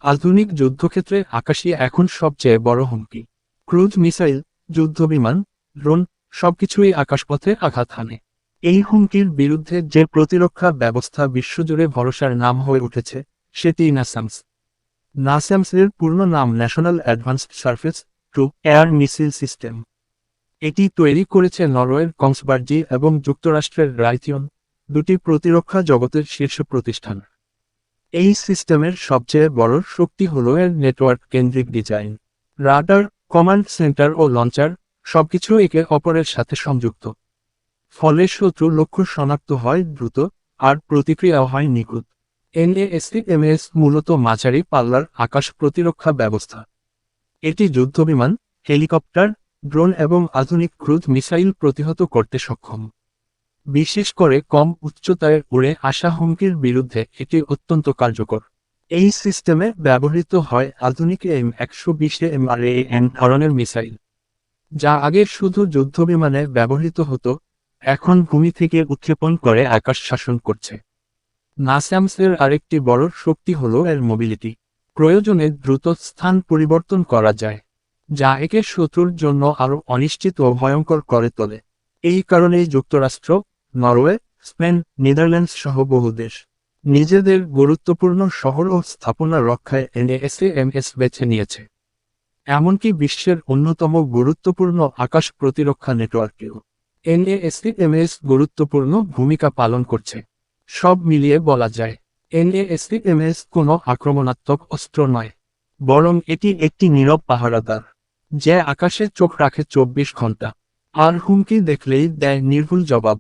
আধুনিক যুদ্ধক্ষেত্রে আকাশই এখন সবচেয়ে বড় হুমকি। ক্রুজ মিসাইল, যুদ্ধবিমান, ড্রোন সবকিছুই আকাশপথে আঘাত হানে। এই হুমকির বিরুদ্ধে যে প্রতিরক্ষা ব্যবস্থা বিশ্বজুড়ে ভরসার নাম হয়ে উঠেছে সেটি নাসামস। নাসামসের পূর্ণ নাম national advanced surface two air missile system. এটি তৈরি করেছে নরওয়ের কংসবার্জি এবং যুক্তরাষ্ট্রের রাইথিয়ন, দুটি প্রতিরক্ষা জগতের শীর্ষ প্রতিষ্ঠান। এই সিস্টেমের সবচেয়ে বড় শক্তি হল এর নেটওয়ার্ক কেন্দ্রিক ডিজাইন। রাডার, কমান্ড সেন্টার ও লঞ্চার সবকিছু একে অপরের সাথে সংযুক্ত। ফলে শত্রু লক্ষ্য শনাক্ত হয় দ্রুত, আর প্রতিক্রিয়াও হয় নিখুঁত। এনএএসটিএমএস মূলত মাঝারি পাল্লার আকাশ প্রতিরক্ষা ব্যবস্থা। এটি যুদ্ধবিমান, হেলিকপ্টার, ড্রোন এবং আধুনিক ক্রুজ মিসাইল প্রতিহত করতে সক্ষম। বিশেষ করে কম উচ্চতায় উড়ে আসা হুমকির বিরুদ্ধে এটি অত্যন্ত কার্যকর। এই সিস্টেমে ব্যবহৃত হয় আধুনিক M120 ধরনের মিসাইল, যা আগে শুধু যুদ্ধবিমানে ব্যবহৃত হতো, এখন ভূমি থেকে উৎক্ষেপণ করে আকাশ শাসন করছে। নাসামসের আরেকটি বড় শক্তি হল এর মোবিলিটি। প্রয়োজনে দ্রুত স্থান পরিবর্তন করা যায়, যা একে শত্রুর জন্য আরও অনিশ্চিত ও ভয়ঙ্কর করে তোলে। এই কারণেই যুক্তরাষ্ট্র, নরওয়ে, স্পেন, নেদারল্যান্ডস সহ বহু দেশ নিজেদের গুরুত্বপূর্ণ শহর ও স্থাপনা রক্ষায় এনএএসএমএস বেছে নিয়েছে, এমনকি বিশ্বের অন্যতম গুরুত্বপূর্ণ আকাশ প্রতিরক্ষা নেটওয়ার্কেও এনএএসএমএস গুরুত্বপূর্ণ ভূমিকা পালন করছে। সব মিলিয়ে বলা যায়, এনএএসএমএস কোনো আক্রমণাত্মক অস্ত্র নয়, বরং এটি একটি নীরব পাহারাদার, যে আকাশে চোখ রাখে 24 ঘন্টা, আর হুমকি দেখলেই দেয় নির্ভুল জবাব।